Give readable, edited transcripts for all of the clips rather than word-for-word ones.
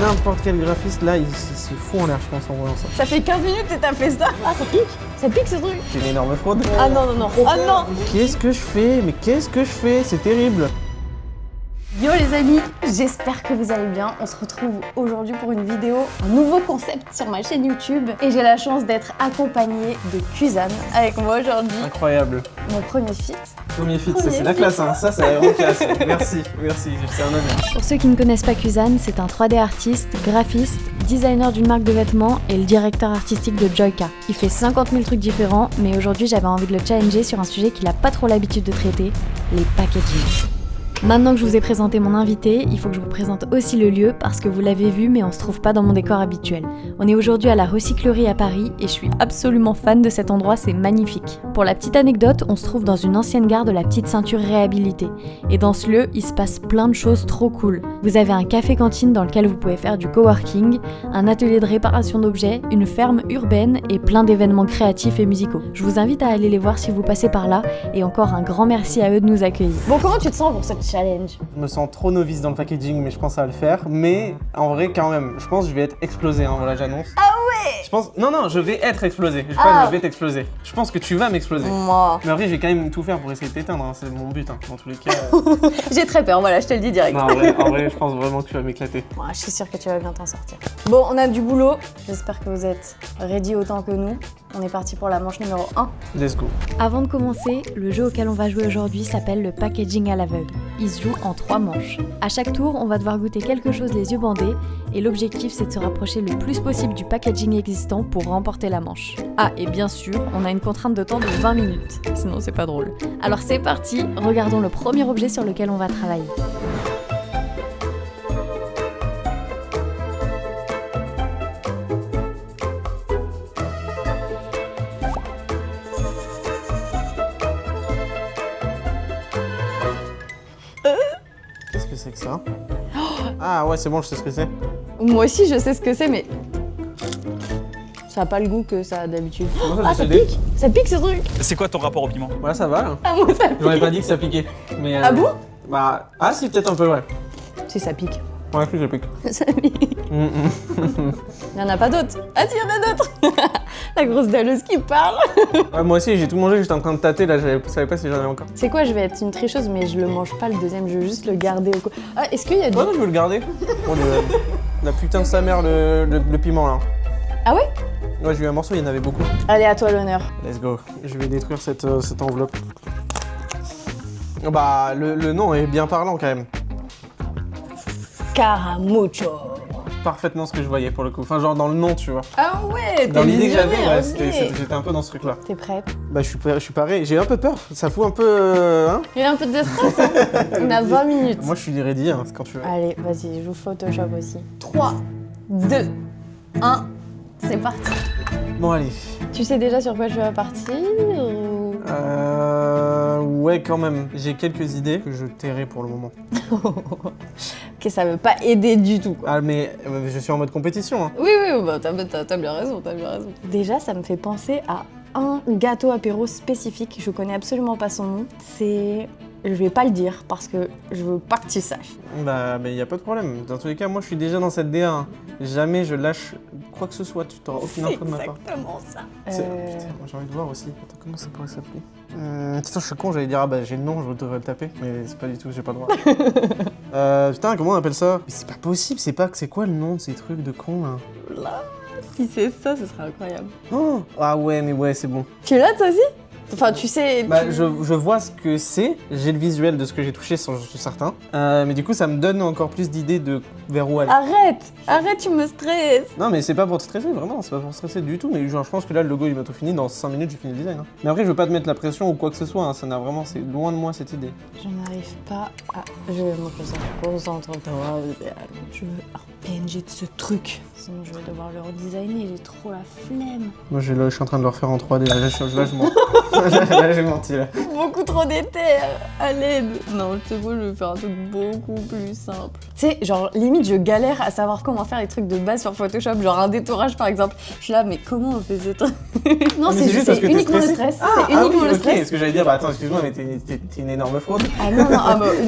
n'importe quel graphiste là, il se fout en l'air, je pense, en voyant ça. Ça fait 15 minutes que t'as fait ça. Ah, ça pique. Ça pique ce truc. C'est une énorme fraude. Ah non, non, non. Ah non. Qu'est-ce que je fais? Mais qu'est-ce que je fais? C'est terrible. Yo les amis, j'espère que vous allez bien. On se retrouve aujourd'hui pour une vidéo, un nouveau concept sur ma chaîne YouTube. Et j'ai la chance d'être accompagnée de Kuzan avec moi aujourd'hui. Incroyable. Mon premier feat. Premier feat, c'est la classe, hein. Ça, c'est vraiment classe. Merci, c'est un honneur. Pour ceux qui ne connaissent pas Kuzan, c'est un 3D artiste, graphiste, designer d'une marque de vêtements et le directeur artistique de Joyka. Il fait 50 000 trucs différents, mais aujourd'hui j'avais envie de le challenger sur un sujet qu'il n'a pas trop l'habitude de traiter, les packaging. Maintenant que je vous ai présenté mon invité, il faut que je vous présente aussi le lieu parce que vous l'avez vu mais on se trouve pas dans mon décor habituel. On est aujourd'hui à la Recyclerie à Paris et je suis absolument fan de cet endroit, c'est magnifique. Pour la petite anecdote, on se trouve dans une ancienne gare de la Petite Ceinture réhabilitée. Et dans ce lieu, il se passe plein de choses trop cool. Vous avez un café-cantine dans lequel vous pouvez faire du coworking, un atelier de réparation d'objets, une ferme urbaine et plein d'événements créatifs et musicaux. Je vous invite à aller les voir si vous passez par là et encore un grand merci à eux de nous accueillir. Bon, comment tu te sens pour cette challenge? Je me sens trop novice dans le packaging, mais je pense que ça va le faire. Mais en vrai, quand même, je pense que je vais être explosé, hein, voilà, j'annonce. Ah ouais. Je pense... Non, je vais être explosé. Je pense que je vais t'exploser. Je pense que tu vas m'exploser. Moi. Mais après, je vais quand même tout faire pour essayer de t'éteindre, hein. C'est mon but, hein, dans tous les cas. J'ai très peur, voilà, je te le dis direct. Non, en vrai, je pense vraiment que tu vas m'éclater. Ouais, je suis sûre que tu vas bien t'en sortir. Bon, on a du boulot. J'espère que vous êtes ready autant que nous. On est parti pour la manche numéro 1. Let's go. Avant de commencer, le jeu auquel on va jouer aujourd'hui s'appelle le packaging à l'aveugle. Il se joue en 3 manches. À chaque tour, on va devoir goûter quelque chose les yeux bandés et l'objectif c'est de se rapprocher le plus possible du packaging existant pour remporter la manche. Ah, et bien sûr, on a une contrainte de temps de 20 minutes, sinon c'est pas drôle. Alors c'est parti, regardons le premier objet sur lequel on va travailler. Qu'est-ce que c'est que ça? Ah ouais, c'est bon, je sais ce que c'est. Moi aussi, je sais ce que c'est, mais ça a pas le goût que ça a d'habitude. Comment Ah, je ça sais pique. Ça pique ce truc. C'est quoi ton rapport au piment? Voilà, ça va là. Ah, moi, ça pique. J'aurais pas dit que ça piquait. Mais, Ah bon? Bah, ah si, peut-être un peu, ouais. Si, ça pique. Ouais, plus ça pique. Ça pique. Il y en a pas d'autres. Ah si, il y en a d'autres. La grosse dalleuse qui parle. Ouais, moi aussi, j'ai tout mangé, j'étais en train de tâter, là, je savais pas si j'en avais encore. C'est quoi, je vais être une tricheuse, mais je le mange pas le deuxième, je veux juste le garder au quoi. Ah, est-ce qu'il y a du... Ouais, non, je veux le garder. Oh, la putain de sa mère, le piment, là. Ah ouais? Ouais, j'ai eu un morceau, il y en avait beaucoup. Allez, à toi l'honneur. Let's go. Je vais détruire cette enveloppe. Bah, le nom est bien parlant, quand même. Caramucho. Parfaitement ce que je voyais, pour le coup. Enfin, genre dans le nom, tu vois. Ah ouais, Dans t'es l'idée que j'avais, visionnaire, ouais, ok. j'étais un peu dans ce truc-là. T'es prête? Bah, je suis pareil. J'ai un peu peur. Ça fout un peu... hein. Il y a un peu de stress, hein. On a 20 minutes. Moi, je suis ready, hein, quand tu veux. Allez, vas-y, je joue Photoshop aussi. 3, 2, 1, c'est parti. Bon, allez. Tu sais déjà sur quoi je vais partir ou... Ouais, quand même. J'ai quelques idées que je tairai pour le moment. Ok, ça veut pas aider du tout, quoi. Ah, mais je suis en mode compétition, hein. Oui, bah t'as bien raison, t'as bien raison. Déjà, ça me fait penser à un gâteau apéro spécifique, je connais absolument pas son nom. C'est... Je vais pas le dire parce que je veux pas que tu saches. Bah, mais y a pas de problème. Dans tous les cas, moi, je suis déjà dans cette DA. Hein. Jamais je lâche quoi que ce soit. Tu t'auras aucune info de ma part. exactement ça. Putain, moi, j'ai envie de voir aussi. Attends, comment ça pourrait s'appeler putain, je suis con, j'allais dire, ah bah j'ai le nom, je devrais le taper. Mais c'est pas du tout, j'ai pas le droit. Putain, comment on appelle ça? Mais c'est pas possible, c'est quoi le nom de ces trucs de con, là? Là, si c'est ça, ce serait incroyable. Oh ah ouais, mais ouais, c'est bon. Tu l'as toi aussi? Enfin, tu sais... Bah, je vois ce que c'est, j'ai le visuel de ce que j'ai touché, je suis certain. Mais du coup, ça me donne encore plus d'idées de vers où aller. Arrête, tu me stresses. Non, mais c'est pas pour te stresser, vraiment, c'est pas pour te stresser du tout. Mais genre, je pense que là, le logo, il va tout fini. Dans 5 minutes, j'ai fini le design. Hein. Mais après, je veux pas te mettre la pression ou quoi que ce soit, hein. Ça n'a vraiment, c'est loin de moi cette idée. Je n'arrive pas à... Je vais me concentrer. Concentre-toi. Je veux un PNG de ce truc. Sinon, je vais devoir le redesigner, j'ai trop la flemme. Moi, je suis en train de le refaire en 3D. Là, je mens. Là, j'ai menti, là. Beaucoup trop d'éther, à l'aide. Non, c'est bon, je vais faire un truc beaucoup plus simple. Tu sais, genre, limite, je galère à savoir comment faire les trucs de base sur Photoshop, genre un détourage par exemple. Je suis là, mais comment on fait ces trucs? Non, mais c'est parce que t'es uniquement le stressé. stress. C'est uniquement oui, le ok. stress. Ce que j'allais dire, bah attends, excuse-moi, mais t'es une énorme fraude. Ah non,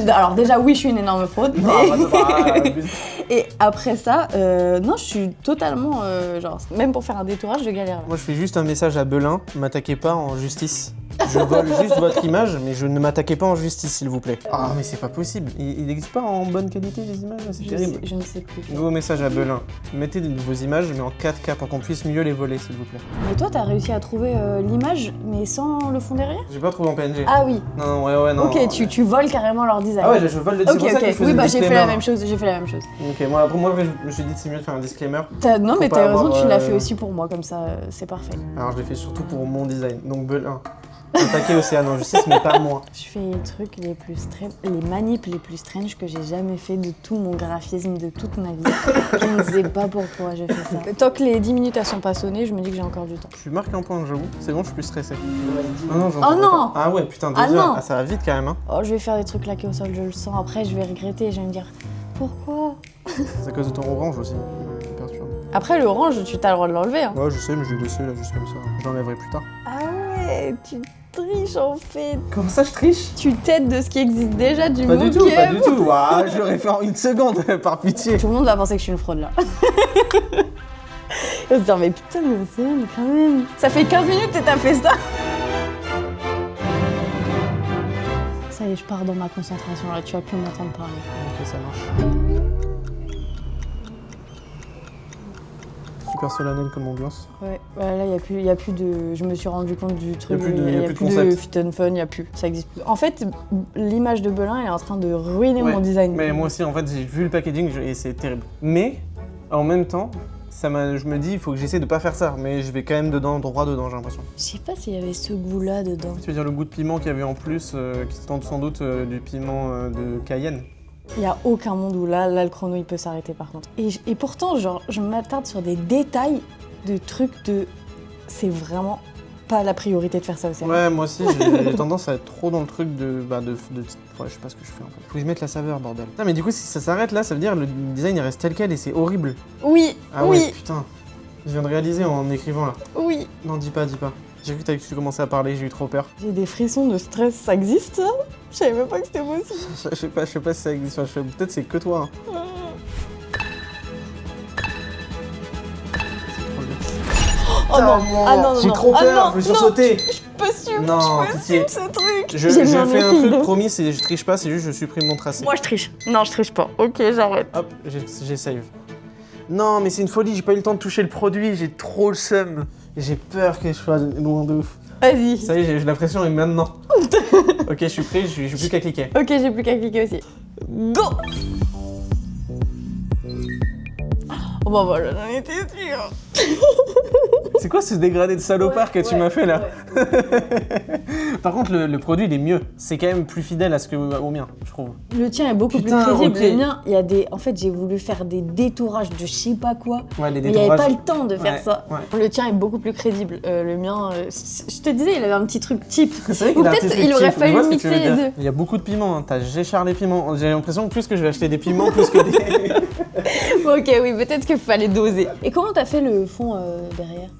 alors déjà, oui, je suis une énorme fraude. Non, attends, abuse. Et après ça, non, je suis totalement, genre, même pour faire un détourage, je galère. Là. Moi, je fais juste un message à Belin, m'attaquez pas en justice. Je vole juste votre image, mais je ne m'attaquez pas en justice, s'il vous plaît. Ah, mais c'est pas possible. Il n'existe pas en bonne qualité les images, là, c'est terrible. Je ne sais plus. Nouveau message à Belin. Mettez vos images, mais en 4K pour qu'on puisse mieux les voler, s'il vous plaît. Mais toi, t'as réussi à trouver l'image, mais sans le fond derrière? J'ai pas trouvé en PNG. Ah oui. Non, ouais, non. Ok, tu voles carrément leur design. Ah ouais, je vole le Ok, c'est pour ça que je ok. faisais Oui, le bah j'ai fait disclaimer. la même chose. Ok, moi je me suis dit que c'est mieux de faire un disclaimer. Non, mais pas t'as raison, avoir, tu l'as fait aussi pour moi, comme ça, c'est parfait. Alors je l'ai fait surtout pour mon design. Donc Belin. Attaquer Océane en justice, mais pas moi. Je fais les trucs les plus les manips les plus strange que j'ai jamais fait de tout mon graphisme de toute ma vie. Je ne sais pas pourquoi j'ai fait ça. Tant que les 10 minutes elles sont pas sonnées, je me dis que j'ai encore du temps. Je suis marqué en point, j'avoue. C'est bon, je suis plus stressé. Oh non. Ah ouais, putain, déjà. Ah non. Ça va vite quand même, hein. Oh, je vais faire des trucs laqués au sol, je le sens. Après, je vais regretter, je vais me dire pourquoi. C'est à cause de ton orange aussi. Ça me perturbe. Après, l'orange, tu as le droit de l'enlever. Hein. Ouais, je sais, mais je vais laisser là, juste comme ça. Je l'enlèverai plus tard. Ah ouais, tu triches en fait. Comment ça, je triche? Tu t'aides de ce qui existe déjà du Pas du tout, pas mock-up. du tout. Ouah, je l'aurais fait en une seconde, par pitié. Tout le monde va penser que je suis une fraude là. Ils vont se dire, mais putain, mais Océane, quand même. Ça fait 15 minutes que t'as fait ça. Ça y est, je pars dans ma concentration là, tu vas plus m'entendre parler. Ok, ça marche. Super solennel comme ambiance. Ouais, bah là, y a plus de. Je me suis rendu compte du truc. Y a plus de de concept. fit and fun, y a plus. Ça existe plus. En fait, l'image de Belin, elle est en train de ruiner Ouais, mon design. Mais moi aussi, en fait, j'ai vu le packaging et c'est terrible. Mais, en même temps, je me dis, il faut que j'essaie de pas faire ça. Mais je vais quand même droit dedans, j'ai l'impression. Je sais pas s'il y avait ce goût-là dedans. Tu veux dire le goût de piment qu'il y avait en plus, qui tente sans doute du piment de Cayenne. Il y a aucun monde où là, le chrono, il peut s'arrêter par contre. Et pourtant, genre, je m'attarde sur des détails de trucs de... C'est vraiment pas la priorité de faire ça aussi. Ouais, moi aussi, j'ai tendance à être trop dans le truc de... Ouais, je sais pas ce que je fais en fait. Faut que je mette la saveur, bordel. Non, mais du coup, si ça s'arrête là, ça veut dire le design il reste tel quel et c'est horrible. Oui, Ah oui, ouais, putain. Je viens de réaliser en écrivant là. oui. Non, dis pas. J'ai vu que tu commençais à parler, j'ai eu trop peur. J'ai des frissons de stress, ça existe ça? Je savais même pas que c'était possible. Je sais pas si ça existe, peut-être c'est que toi. Hein. Oh non, ah non, non, J'ai non. trop Ah peur, non, je me suis non, sauté. Je peux suivre ce truc. Je J'ai mis un fais un effet truc, de- promis, je triche pas, c'est juste je supprime mon tracé. Moi je triche. Non, je triche pas. Ok, j'arrête. Hop, j'ai save. Non, mais c'est une folie, j'ai pas eu le temps de toucher le produit, j'ai trop le seum. J'ai peur que je sois loin de ouf. Vas-y. Ça y est, j'ai la pression est maintenant. Ok, je suis prêt, j'ai plus qu'à cliquer. Ok, j'ai plus qu'à cliquer aussi. Go! Oh bah voilà, j'en étais sûre. C'est quoi ce dégradé de salopard que tu m'as fait là? Par contre, le produit il est mieux. C'est quand même plus fidèle à au mien, je trouve. Le tien est beaucoup Putain, plus crédible. ok. Le mien, il y a des. En fait, j'ai voulu faire des détourages de je sais pas quoi. Ouais, les Mais il n'y avait détourages. pas le temps de faire Ouais, ça. ouais. Le tien est beaucoup plus crédible. Le mien, je te disais, il avait un petit truc cheap. C'est vrai Ou qu'il a un peut-être petit il truc aurait cheap, je fallu vois ce que tu veux mixer les dire. deux. Il y a beaucoup de piments, hein. T'as Géchard les piments. J'ai l'impression plus que je vais acheter des piments plus que des. Ok, oui, peut-être qu'il fallait doser. Et comment t'as fait le fond derrière?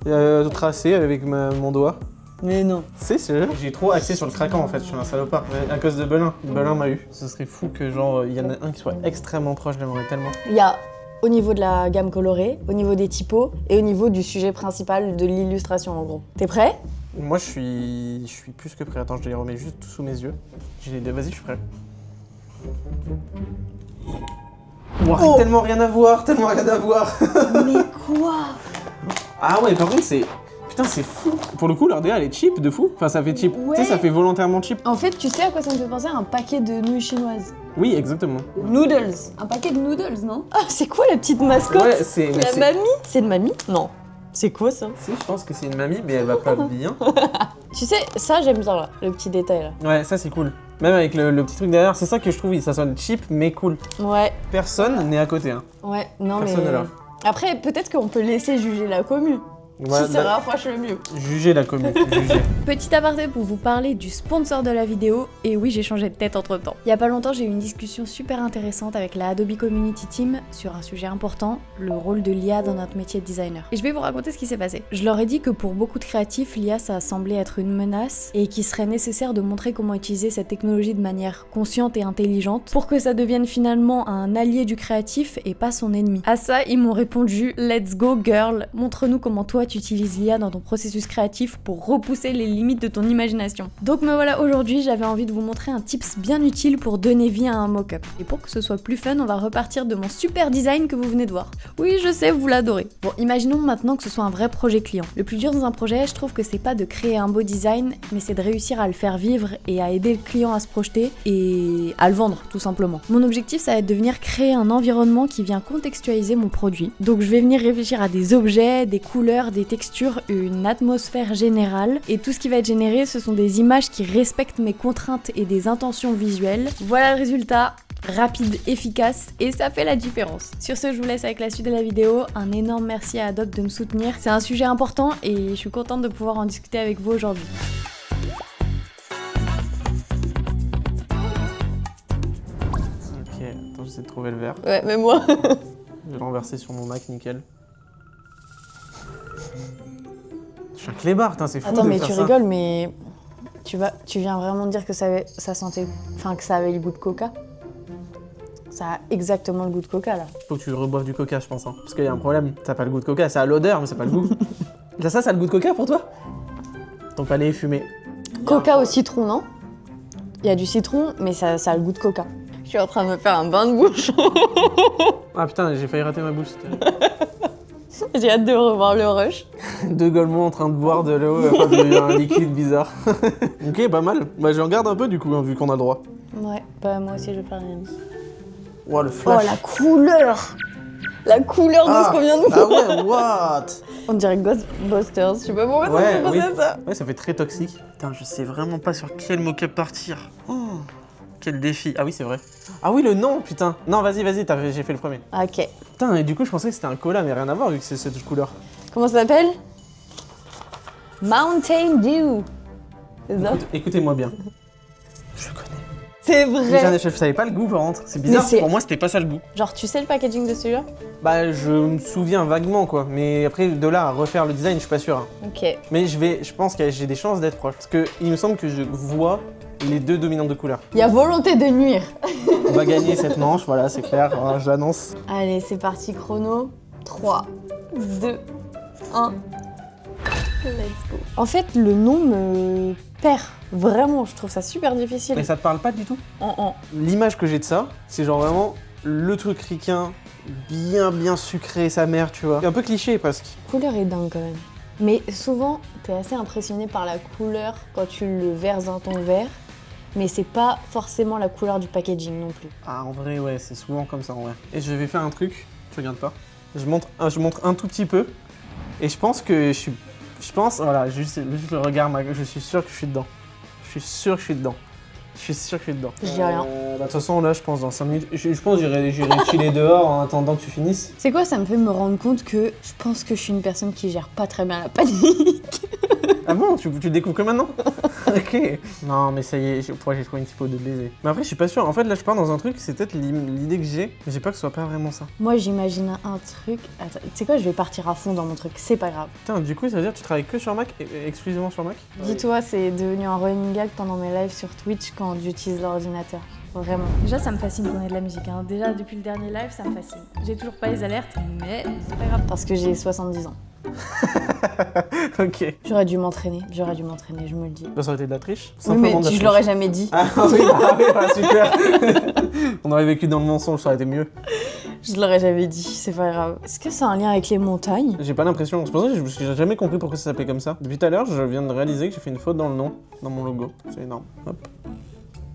Tracé avec mon doigt. Mais non. C'est sûr. J'ai trop axé sur le craquant en fait, je suis un salopard. À cause de Belin. Belin m'a eu. Ce serait fou que genre il y en a un qui soit extrêmement proche, j'aimerais tellement. Il y a au niveau de la gamme colorée, au niveau des typos et au niveau du sujet principal de l'illustration en gros. T'es prêt? Moi je suis plus que prêt. Attends, je les remets juste sous mes yeux. Vas-y, je suis prêt. Wow, Oh. tellement rien à voir, tellement rien à voir. Mais quoi? Ah ouais, par contre c'est... Putain, c'est fou. Pour le coup, leur DA elle est cheap de fou. Enfin, ça fait cheap. Ouais. Tu sais, ça fait volontairement cheap. En fait, tu sais à quoi ça me fait penser? Un paquet de nouilles chinoises. Oui, exactement. Noodles. Un paquet de noodles, non? Ah, c'est quoi la petite mascotte? Ouais, c'est... mais La c'est- mamie? C'est une mamie? Non. C'est quoi ça? Si, je pense que c'est une mamie, mais elle va pas bien. Tu sais, ça j'aime bien là, le petit détail là. Ouais, ça c'est cool. Même avec le petit truc derrière, c'est ça que je trouve, ça sonne cheap mais cool. Ouais, Personne n'est à côté, hein. ouais, non Personne mais... alors. Après, peut-être qu'on peut laisser juger la commu. Ouais, Qui se rapproche le mieux. Jugez la commune, jugez. Petit aparté pour vous parler du sponsor de la vidéo, et oui j'ai changé de tête entre temps. Il y a pas longtemps j'ai eu une discussion super intéressante avec la Adobe Community Team sur un sujet important, le rôle de l'IA dans notre métier de designer. Et je vais vous raconter ce qui s'est passé. Je leur ai dit que pour beaucoup de créatifs, l'IA ça semblait être une menace et qu'il serait nécessaire de montrer comment utiliser cette technologie de manière consciente et intelligente pour que ça devienne finalement un allié du créatif et pas son ennemi. À ça ils m'ont répondu « Let's go girl, montre-nous comment toi tu utilises l'IA dans ton processus créatif pour repousser les limites de ton imagination. » Donc me voilà aujourd'hui, j'avais envie de vous montrer un tips bien utile pour donner vie à un mock-up. Et pour que ce soit plus fun, on va repartir de mon super design que vous venez de voir. Oui, je sais, vous l'adorez. Bon, imaginons maintenant que ce soit un vrai projet client. Le plus dur dans un projet, je trouve que c'est pas de créer un beau design, mais c'est de réussir à le faire vivre et à aider le client à se projeter et à le vendre, tout simplement. Mon objectif, ça va être de venir créer un environnement qui vient contextualiser mon produit. Donc je vais venir réfléchir à des objets, des couleurs, des textures, une atmosphère générale, et tout ce qui va être généré, ce sont des images qui respectent mes contraintes et des intentions visuelles. Voilà le résultat, rapide, efficace, et ça fait la différence. Sur ce, je vous laisse avec la suite de la vidéo. Un énorme merci à Adobe de me soutenir. C'est un sujet important et je suis contente de pouvoir en discuter avec vous aujourd'hui. Ok, attends, j'essaie de trouver le verre. Ouais, mais moi. Je vais le renverser sur mon Mac, nickel. Je suis un clébard, putain, c'est fou. Attends, de mais faire tu ça. rigoles, mais tu viens vraiment de dire que ça sentait, enfin que ça avait le goût de coca. Ça a exactement le goût de coca là. Faut que tu reboives du coca, je pense. Hein. Parce qu'il y a un problème. T'as pas le goût de coca, ça a l'odeur, mais c'est pas le goût. Ça a le goût de coca pour toi? Ton palais est fumé. Coca au citron, non? Il y a du citron, mais ça a le goût de coca. Je suis en train de me faire un bain de bouche. Ah putain, j'ai failli rater ma bouche. J'ai hâte de revoir le rush. Deux golemons en train de boire de l'eau, enfin un liquide bizarre. Ok, pas mal. Bah j'en garde un peu du coup, hein, vu qu'on a le droit. Ouais, bah moi aussi je vais faire rien. Ouah, le Oh flash. la couleur! La couleur de ce qu'on vient de Ah voir. ouais, what? On dirait Ghostbusters, je sais pas pourquoi ça me fait penser à ça. Ouais, ça fait très toxique. Putain, je sais vraiment pas sur quel mock-up partir. Oh, quel défi. Ah oui, c'est vrai. Ah oui, le nom, putain. Non, vas-y, j'ai fait le premier. Ok. Putain, et du coup, je pensais que c'était un cola, mais rien à voir vu que c'est cette couleur. Comment ça s'appelle? Mountain Dew. C'est ça? Écoutez-moi bien. Je connais. C'est Mais vrai. je savais pas le goût par contre. C'est bizarre, Mais c'est- pour moi, c'était pas ça le goût. Genre, tu sais le packaging de celui-là? Bah, je me souviens vaguement, quoi. Mais après, de là à refaire le design, je suis pas sûr. Hein. Ok. Mais je pense que j'ai des chances d'être proche. Parce que il me semble que je vois les deux dominantes de couleur. Il y a volonté de nuire. On va gagner cette manche, voilà, c'est clair, voilà, je l'annonce. Allez, c'est parti, chrono. 3, 2, 1. Let's go. En fait, le nom me perd. Vraiment, je trouve ça super difficile. Mais ça te parle pas du tout? L'image que j'ai de ça, c'est genre vraiment le truc ricain, bien sucré, sa mère, tu vois. Un peu cliché presque. La couleur est dingue quand même. Mais souvent, t'es assez impressionné par la couleur quand tu le verses dans ton verre. Mais c'est pas forcément la couleur du packaging non plus. Ah, en vrai, ouais, c'est souvent comme ça, en vrai. Et je vais faire un truc, tu regardes pas. Je montre un tout petit peu. Et je pense que voilà, juste le regard, je suis sûr que je suis dedans. Je suis sûr que je suis dedans. Je dis rien. Bah, de toute façon, là, je pense dans 5 minutes. Je pense que j'irai chiller dehors en attendant que tu finisses. C'est quoi, ça me fait me rendre compte que je pense que je suis une personne qui gère pas très bien la panique. Ah bon, tu le découvres que maintenant? Ok. Non, mais ça y est, j'ai trouvé une typo de baiser. Mais après, je suis pas sûr. En fait, là, je pars dans un truc, c'est peut-être l'idée que j'ai, mais j'ai peur que ce soit pas vraiment ça. Moi, j'imagine un truc. Attends, tu sais quoi, je vais partir à fond dans mon truc, c'est pas grave. Putain, du coup, ça veut dire que tu travailles que sur Mac, exclusivement sur Mac? Dis-toi, c'est devenu un running gag pendant mes lives sur Twitch quand j'utilise l'ordinateur. Vraiment. Déjà, ça me fascine qu'on ait de la musique. Hein. Déjà, depuis le dernier live, ça me fascine. J'ai toujours pas les alertes, mais c'est pas grave. Parce que j'ai 70 ans. Ok. J'aurais dû m'entraîner, je me le dis. Ça aurait été de la triche? Oui, Simplement mais de la je triche. l'aurais jamais dit. Ah oui, voilà, super. On aurait vécu dans le mensonge, ça aurait été mieux. Je l'aurais jamais dit, c'est pas grave. Est-ce que ça a un lien avec les montagnes? J'ai pas l'impression. C'est pour ça que j'ai jamais compris pourquoi ça s'appelait comme ça. Depuis tout à l'heure, je viens de réaliser que j'ai fait une faute dans le nom, dans mon logo. C'est énorme. Hop.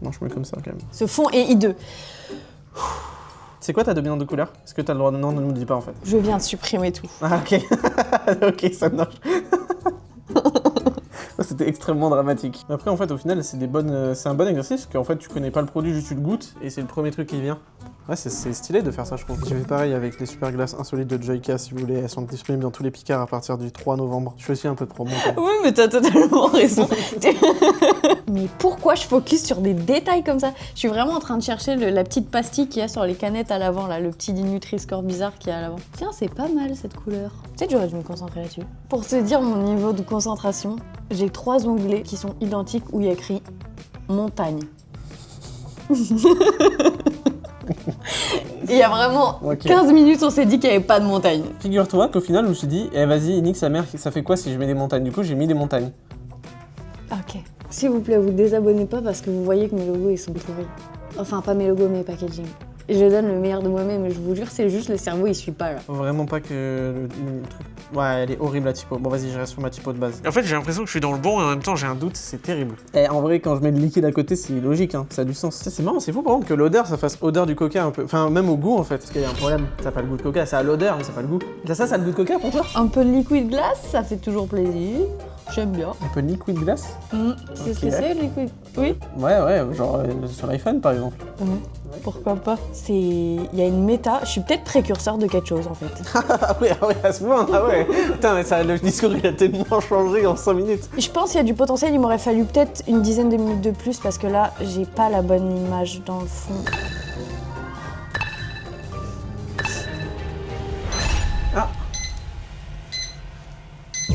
Non, je mets comme ça quand même. Ce fond est hideux. C'est quoi ta dominante de couleur? Est-ce que t'as le droit de... Non, ne nous dis pas en fait. Je viens de supprimer tout. Ah ok. Ok, ça marche. C'était extrêmement dramatique. Après, en fait, au final, c'est un bon exercice, parce qu'en fait, tu connais pas le produit, juste tu le goûtes, et c'est le premier truc qui vient. Ouais, c'est stylé de faire ça, je trouve. J'ai fait pareil avec les super glaces insolites de Joyka, si vous voulez. Elles sont disponibles dans tous les Picards à partir du 3 novembre. Je fais aussi un peu de promo. Oui, mais t'as totalement raison. Mais pourquoi je focus sur des détails comme ça? Je suis vraiment en train de chercher la petite pastille qu'il y a sur les canettes à l'avant, là, le petit Nutri-Score bizarre qu'il y a à l'avant. Tiens, c'est pas mal cette couleur. Peut-être j'aurais dû me concentrer là-dessus. Pour te dire mon niveau de concentration, j'ai 3 onglets qui sont identiques où il y a écrit montagne. Il y a vraiment 15 minutes, on s'est dit qu'il n'y avait pas de montagne. Figure-toi qu'au final, je me suis dit, eh vas-y, nique sa mère, ça fait quoi si je mets des montagnes? Du coup, j'ai mis des montagnes. Ok. S'il vous plaît, vous désabonnez pas parce que vous voyez que mes logos, ils sont pourris. Enfin, pas mes logos, mes packaging. Je donne le meilleur de moi-même, mais je vous jure, c'est juste le cerveau, il suit pas là. Faut vraiment pas que le truc... Ouais, elle est horrible la typo. Bon, vas-y, je reste sur ma typo de base. En fait, j'ai l'impression que je suis dans le bon et en même temps, j'ai un doute, c'est terrible. Et en vrai, quand je mets le liquide à côté, c'est logique, hein, ça a du sens. Ça, c'est marrant, c'est fou par contre que l'odeur, ça fasse odeur du coca un peu. Enfin, même au goût en fait. Parce qu'il y a un problème, ça a pas le goût de coca, ça a l'odeur, mais ça a pas le goût. Ça a le goût de coca pour toi? Un peu de liquid glace, ça fait toujours plaisir. J'aime bien. Un peu de liquid glace? C'est ce que c'est, le liquid? Oui. Ouais, genre sur l'iPhone par exemple. Pourquoi pas? Il y a une méta, je suis peut-être précurseur de quelque chose en fait. Ah ouais, à ce point, ah ouais. Putain, mais ça, le discours il a tellement changé en 5 minutes. Je pense qu'il y a du potentiel, il m'aurait fallu peut-être une dizaine de minutes de plus parce que là, j'ai pas la bonne image dans le fond. Ah.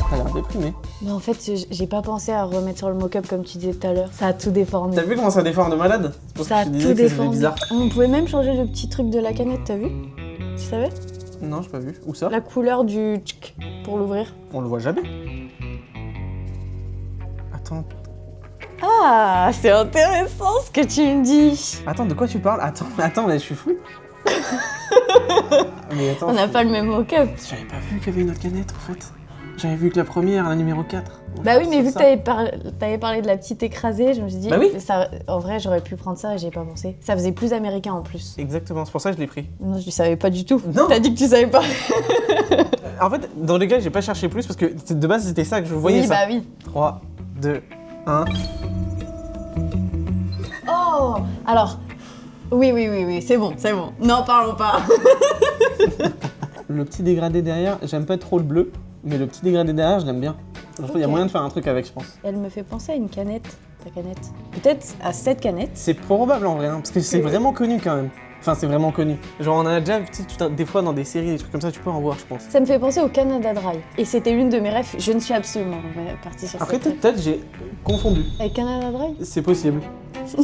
T'as l'air déprimé. Mais en fait, j'ai pas pensé à remettre sur le mock-up comme tu disais tout à l'heure. Ça a tout déformé. T'as vu comment ça déforme de malade? C'est pour Ça a que je te tout disais que c'était déformé. bizarre. On pouvait même changer le petit truc de la canette, t'as vu? Tu savais? Non, j'ai pas vu. Où ça? La couleur du tchk pour l'ouvrir. On le voit jamais. Attends. Ah, c'est intéressant ce que tu me dis. Attends, de quoi tu parles? Attends, mais je suis fou. Mais attends. On n'a pas le même mock-up. J'avais pas vu qu'il y avait une autre canette en fait. J'avais vu que la première, la numéro 4. Bah oui, mais vu que t'avais parlé de la petite écrasée, je me suis dit, bah oui. Ça, en vrai, j'aurais pu prendre ça et j'ai pas pensé. Ça faisait plus américain en plus. Exactement, c'est pour ça que je l'ai pris. Non, je savais pas du tout. Non. T'as dit que tu savais pas. En fait, dans les gars, j'ai pas cherché plus parce que de base, c'était ça que je voyais. Oui, ça. bah oui. 3, 2, 1. Oh. Alors, oui, c'est bon. N'en parlons pas. Le petit dégradé derrière, j'aime pas trop le bleu, mais le petit dégradé derrière, je l'aime bien. Je trouve qu'il y a moyen de faire un truc avec, je pense. Elle me fait penser à une canette, ta canette. Peut-être à cette canette. C'est probable en vrai, hein, parce que c'est vraiment connu quand même. Enfin, c'est vraiment connu. Genre, on en a déjà, des fois dans des séries, des trucs comme ça, tu peux en voir, je pense. Ça me fait penser au Canada Dry. Et c'était l'une de mes rêves. Je ne suis absolument partie sur Après, cette rêve. peut-être j'ai confondu. Avec Canada Dry? C'est possible.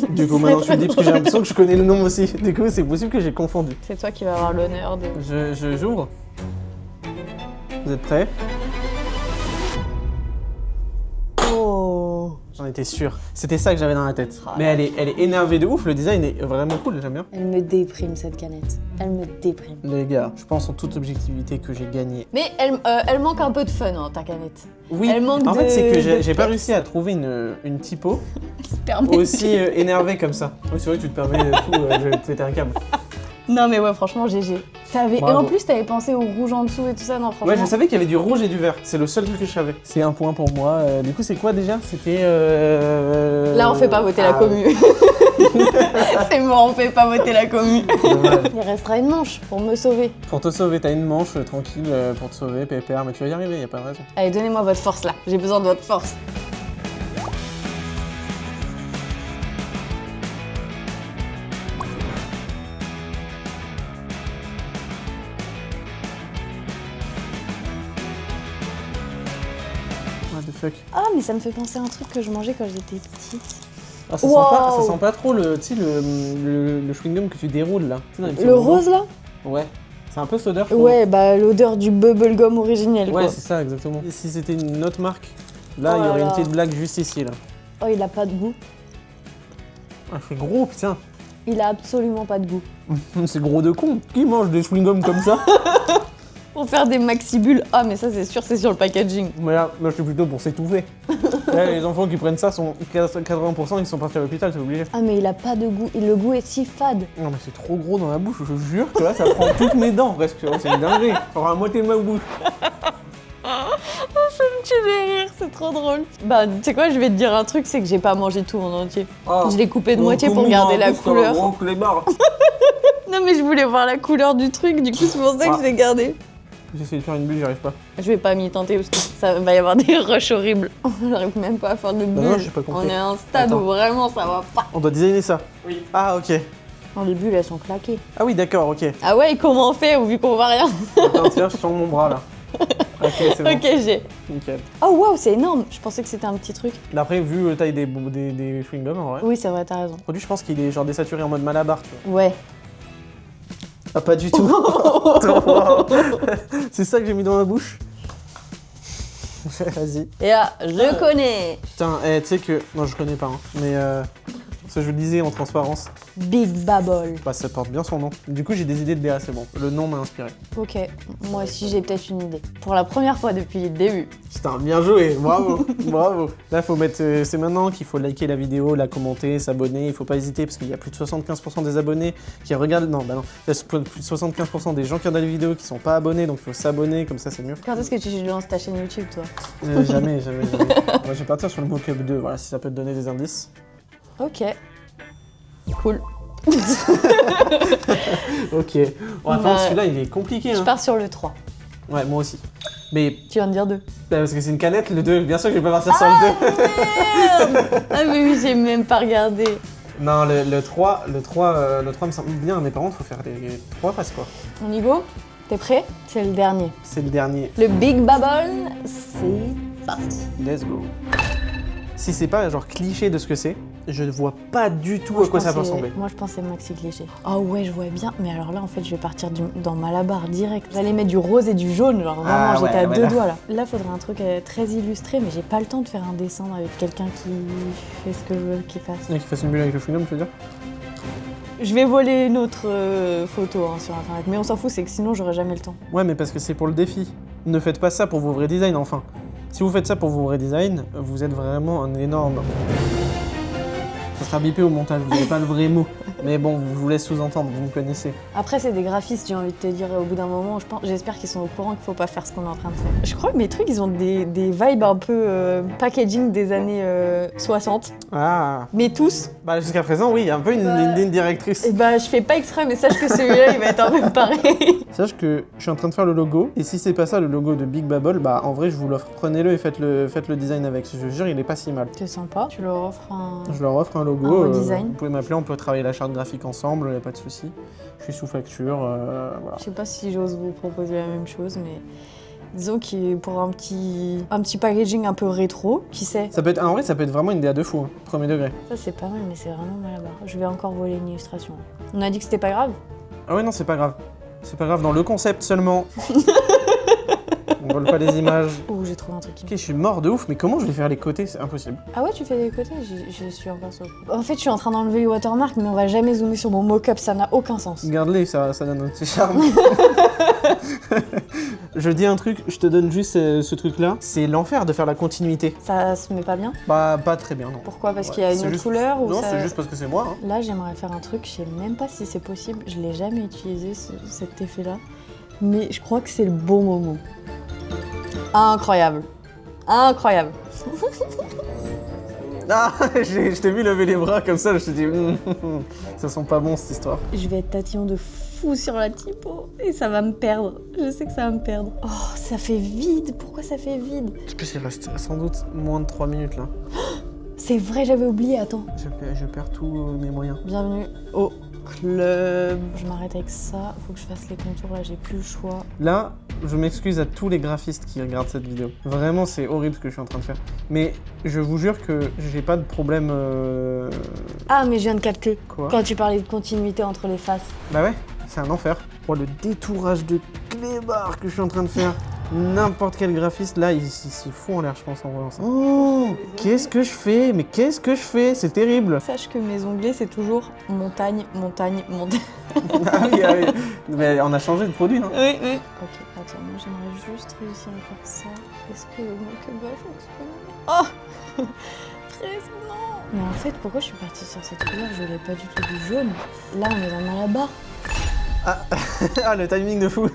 Du coup, maintenant, je te dis, parce que j'ai l'impression que je connais le nom aussi. Du coup, c'est possible que j'ai confondu. C'est toi qui vas avoir l'honneur de... J'ouvre. Vous êtes prêts? Oh. J'en étais sûr. C'était ça que j'avais dans la tête. Oh, mais elle est énervée de ouf. Le design est vraiment cool, j'aime bien. Elle me déprime cette canette. Elle me déprime. Les gars, je pense en toute objectivité que j'ai gagné. Mais elle manque un peu de fun, hein, ta canette. Oui, Elle manque en fait, c'est que j'ai pas peps. réussi à trouver une typo Elle se permet. aussi énervée comme ça. Oui, c'est vrai que tu te permets de fou, je vais te péter un câble. Non mais ouais, franchement, GG. Et Bravo. en plus, t'avais pensé au rouge en dessous et tout ça, non, franchement. Ouais, je savais qu'il y avait du rouge et du vert. C'est le seul truc que je savais. C'est un point pour moi. Du coup, c'est quoi déjà? C'était. Là, on fait pas voter la commu. C'est bon, on fait pas voter la commu. Dommage. Il restera une manche pour me sauver. Pour te sauver, t'as une manche tranquille pour te sauver, pépère, mais tu vas y arriver, y a pas de raison. Allez, donnez-moi votre force là. J'ai besoin de votre force. What the fuck? Ah, mais ça me fait penser à un truc que je mangeais quand j'étais petite. Ah, ça, Wow. ça sent pas trop le chewing-gum que tu déroules là. Tu sais, dans les petits Le bonbons. rose là? Ouais. C'est un peu cette odeur. je trouve. Ouais, bah l'odeur du bubblegum originel Ouais, quoi. c'est ça, exactement. Et si c'était une autre marque, là, Oh il y aurait là une là. petite blague juste ici là. Oh, il a pas de goût. Ah, c'est gros, putain. Il a absolument pas de goût. C'est gros de con. Qui mange des chewing-gums comme ça? Pour faire des maxi-bulles. Ah, mais ça, c'est sûr, c'est sur le packaging. Mais là, moi je suis plutôt pour s'étouffer. Là, les enfants qui prennent ça sont 80%, ils sont partis à l'hôpital, c'est obligé. Ah, mais il a pas de goût. Et le goût est si fade. Non mais c'est trop gros dans la bouche, je jure que là ça prend toutes mes dents presque, c'est une dinguerie. Ça prend la moitié de ma bouche. Ça me tue de rire, c'est trop drôle. Bah, tu sais quoi, je vais te dire un truc, c'est que j'ai pas mangé tout en entier. Oh. Je l'ai coupé de moitié pour garder la couleur. Les barres. Non mais je voulais voir la couleur du truc, du coup c'est pour ça que je l'ai gardé. J'essaie de faire une bulle, j'y arrive pas. Je vais pas m'y tenter parce que ça va y avoir des rushs horribles. On n'arrive même pas à faire de bulles. non, j'ai pas compris. On est à un stade Attends. où vraiment ça va pas. On doit designer ça. Oui. Ah, ok. Non, les bulles elles sont claquées. Ah oui, d'accord, ok. Ah ouais, et comment on fait vu qu'on voit rien? Attends, tiens, je sens mon bras là. Ok, c'est bon. Ok, j'ai. Nickel. Oh waouh, c'est énorme. Je pensais que c'était un petit truc. Là, après, vu la taille des chewing-gums, en vrai. Oui, c'est vrai, t'as raison. Le produit, je pense qu'il est genre désaturé en mode malabar, tu vois. Ouais. Ah, pas du tout. Wow. C'est ça que j'ai mis dans ma bouche. Vas-y. Et là, je connais. Putain, tu sais que... Non, je connais pas, hein. Mais ça, je le disais en transparence. Big Bubble. Bah, ça porte bien son nom. Du coup, j'ai des idées de DA, c'est bon. Le nom m'a inspiré. Ok, moi aussi j'ai peut-être une idée. Pour la première fois depuis le début. Putain, bien joué, bravo, bravo. Là, faut mettre, c'est maintenant qu'il faut liker la vidéo, la commenter, s'abonner. Il faut pas hésiter parce qu'il y a plus de 75% des abonnés qui regardent. Non, bah non. Il y a plus de 75% des gens qui regardent les vidéos qui sont pas abonnés, donc il faut s'abonner, comme ça c'est mieux. Quand est-ce que tu lances ta chaîne YouTube, toi? Jamais. Moi, je vais partir sur le Mockup 2, voilà, si ça peut te donner des indices. Ok. Cool. Ok. Bon, attends, celui-là, il est compliqué, Je hein. pars sur le 3. Ouais, moi aussi. Mais, Tu viens de dire 2. parce que c'est une canette, le 2, bien sûr que je vais pas partir sur le 2. Merde. Ah mais oui, j'ai même pas regardé. Non, le 3 me semble bien, mais par contre, faut faire les 3 faces, quoi. On y go? T'es prêt? C'est le dernier. C'est le dernier. Le Big Bubble, c'est parti. Let's go. Si c'est pas genre cliché de ce que c'est, je ne vois pas du tout à quoi ça peut ressembler. Moi je pensais maxi cliché. Ah ouais, je vois bien. Mais alors là, en fait, je vais partir dans Malabar direct. J'allais mettre du rose et du jaune. Genre vraiment, Ah j'étais ouais, à ouais, deux là. doigts là. Là, faudrait un truc très illustré, mais j'ai pas le temps de faire un dessin avec quelqu'un qui fait ce que je veux qu'il fasse. Qui fasse une bulle avec le chewing-gum, tu veux dire? Je vais voler une autre photo hein, sur internet. Mais on s'en fout, c'est que sinon j'aurais jamais le temps. Ouais, mais parce que c'est pour le défi. Ne faites pas ça pour vos vrais designs, enfin. Si vous faites ça pour vos vrais designs, vous êtes vraiment un énorme... Ça sera bipé au montage, vous n'avez pas le vrai mot. Mais bon, je vous laisse sous-entendre, vous me connaissez. Après, c'est des graphistes, j'ai envie de te dire, au bout d'un moment, j'espère qu'ils sont au courant qu'il faut pas faire ce qu'on est en train de faire. Je crois que mes trucs, ils ont des vibes un peu packaging des années 60. Ah. Mais tous. Bah jusqu'à présent, oui, il y a un peu une ligne directrice. Et bah, je fais pas exprès, mais sache que celui-là, il va être un peu pareil. Sache que je suis en train de faire le logo, et si c'est pas ça le logo de Big Bubble, bah en vrai je vous l'offre, prenez-le et faites le design avec, je vous jure il est pas si mal. C'est sympa, tu leur offres un... Je leur offre un logo, Un redesign. vous pouvez m'appeler, on peut travailler la charte graphique ensemble, y a pas de souci. Je suis sous facture, voilà. Je sais pas si j'ose vous proposer la même chose, mais... Disons qu'il pour un petit packaging un peu rétro, qui sait. Ça peut être, en vrai ça peut être vraiment une DA de fou, hein, premier degré. Ça, c'est pas mal, mais c'est vraiment mal à voir. Je vais encore voler une illustration. On a dit que c'était pas grave? Ah ouais non c'est pas grave. C'est pas grave, dans le concept seulement. On vole pas les images. Oh, j'ai trouvé un truc qui me... Ok, je suis mort de ouf, mais comment je vais faire les côtés? C'est impossible. Ah ouais, tu fais des côtés? Je suis encore sur le coup. En fait, je suis en train d'enlever les watermarks, mais on va jamais zoomer sur mon mock-up, ça n'a aucun sens. Garde-les, ça donne un petit charme. Je dis un truc, je te donne juste ce truc-là. C'est l'enfer de faire la continuité. Ça se met pas bien? Bah, pas très bien, non. Pourquoi? Parce Ouais, qu'il y a une c'est autre juste- couleur ou Non, ça... c'est juste parce que c'est moi. Hein. Là, j'aimerais faire un truc, je sais même pas si c'est possible, je l'ai jamais utilisé cet effet-là, mais je crois que c'est le bon moment. Incroyable. Incroyable. Ah, je t'ai vu lever les bras comme ça, je te dis, ça sent pas bon cette histoire. Je vais être tatillon de fou sur la typo et ça va me perdre. Je sais que ça va me perdre. Oh, ça fait vide. Pourquoi ça fait vide? En plus, il reste sans doute moins de 3 minutes là. C'est vrai, j'avais oublié. Attends. Je perds tous mes moyens. Bienvenue au club. Je m'arrête avec ça. Faut que je fasse les contours. Là, j'ai plus le choix. Là, je m'excuse à tous les graphistes qui regardent cette vidéo. Vraiment, c'est horrible ce que je suis en train de faire. Mais je vous jure que j'ai pas de problème. Ah, mais je viens de capter. Quoi? Quand tu parlais de continuité entre les faces. Bah ouais, c'est un enfer. Oh, le détourage de clébard que je suis en train de faire. N'importe quel graphiste, là, il se fout en l'air, je pense, en voyant ça. Oh, qu'est-ce que je fais? Mais qu'est-ce que je fais? C'est terrible. Sache que mes onglets, c'est toujours montagne, montagne, montagne. Ah oui, ah oui. Mais on a changé de produit, non? Oui, oui. Ok, attends, moi j'aimerais juste réussir à faire ça. Est-ce que le mock-up va fonctionner? Oh Presque non. Mais en fait, pourquoi je suis partie sur cette couleur? Je voulais pas du tout du jaune. Là, on est dans Malabar. Ah, le timing de fou.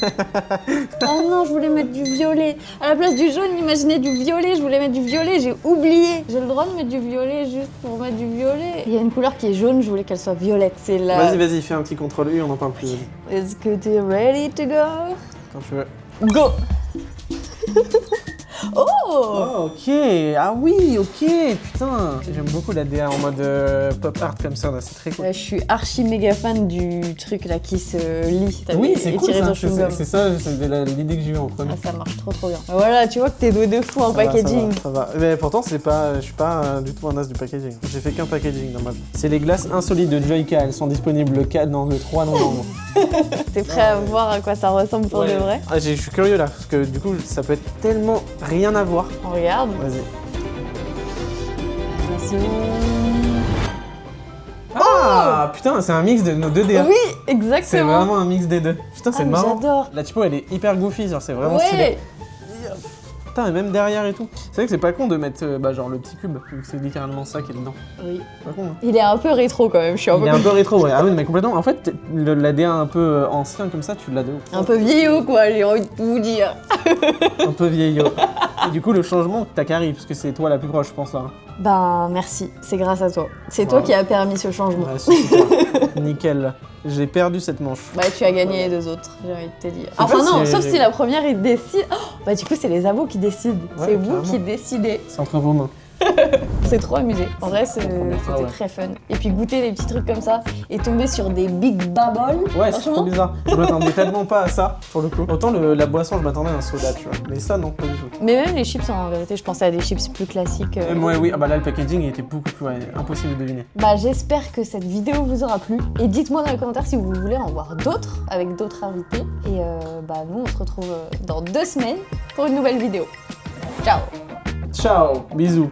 Oh non, je voulais mettre du violet. À la place du jaune, imaginez du violet. Je voulais mettre du violet, j'ai oublié. J'ai le droit de mettre du violet juste pour mettre du violet. Il y a une couleur qui est jaune, je voulais qu'elle soit violette. C'est la... Vas-y, fais un petit contrôle U, on en parle plus. Est-ce que t'es ready to go? Quand tu veux. Go. Oh, Oh, ok. Ah oui, ok. Putain. J'aime beaucoup la DA en mode pop art comme ça, là. C'est très cool. je suis archi méga fan du truc là qui se lit. Oui, c'est cool étiré ça. ton chewing-gum. C'est ça, c'est l'idée que j'ai eue en premier. Ah, ça marche trop bien. Voilà, tu vois que t'es doué de fou en Ça va, packaging. ça va. Mais pourtant, je suis pas du tout un as du packaging. J'ai fait qu'un packaging dans ma vie. C'est les glaces insolites de Joyka. Elles sont disponibles le 3 novembre. T'es prêt à voir à quoi ça ressemble pour de vrai? Ah, je suis curieux là, parce que du coup, ça peut être tellement rien à voir. On regarde. Vas-y. Attention. Ah, putain, c'est un mix de nos deux DA. Oui, exactement. C'est vraiment un mix des deux. Putain, c'est mais marrant. j'adore. La typo, elle est hyper goofy, genre c'est vraiment stylé. Ouais. Putain, et même derrière et tout. C'est vrai que c'est pas con de mettre genre le petit cube, vu que c'est littéralement ça qui est dedans. Oui. Pas con, hein. Il est un peu rétro quand même, je suis Il est un peu rétro, ouais. Ah oui, mais complètement. En fait, la DA un peu ancien comme ça, tu l'as de ouf. un peu vieillot quoi, j'ai envie de vous dire. Un peu vieillot. Et du coup, le changement, t'as Carrie, parce que c'est toi la plus proche, je pense là. Ben merci, c'est grâce à toi. C'est toi qui as permis ce changement. Ouais, super. Nickel. J'ai perdu cette manche. Bah tu as gagné les deux autres, j'ai envie de te dire. pas Enfin non, si sauf j'ai- si la première il décide. Oh, bah du coup c'est les abos qui décident. Ouais, c'est vous carrément. qui décidez. C'est entre vos mains. C'est trop amusé. En vrai c'était Ah ouais. très fun. Et puis goûter les petits trucs comme ça et tomber sur des big bubbles. Ouais, c'est trop franchement. bizarre. Je m'attendais tellement pas à ça, pour le coup. Autant la boisson, je m'attendais à un soda, tu vois. Mais ça, non, pas du tout. Mais même les chips en vérité, je pensais à des chips plus classiques. Ouais, oui, ah bah là, le packaging, il était beaucoup plus impossible de deviner. Bah j'espère que cette vidéo vous aura plu et dites-moi dans les commentaires si vous voulez en voir d'autres avec d'autres invités et bah nous on se retrouve dans 2 semaines pour une nouvelle vidéo. Ciao. Ciao, bisous.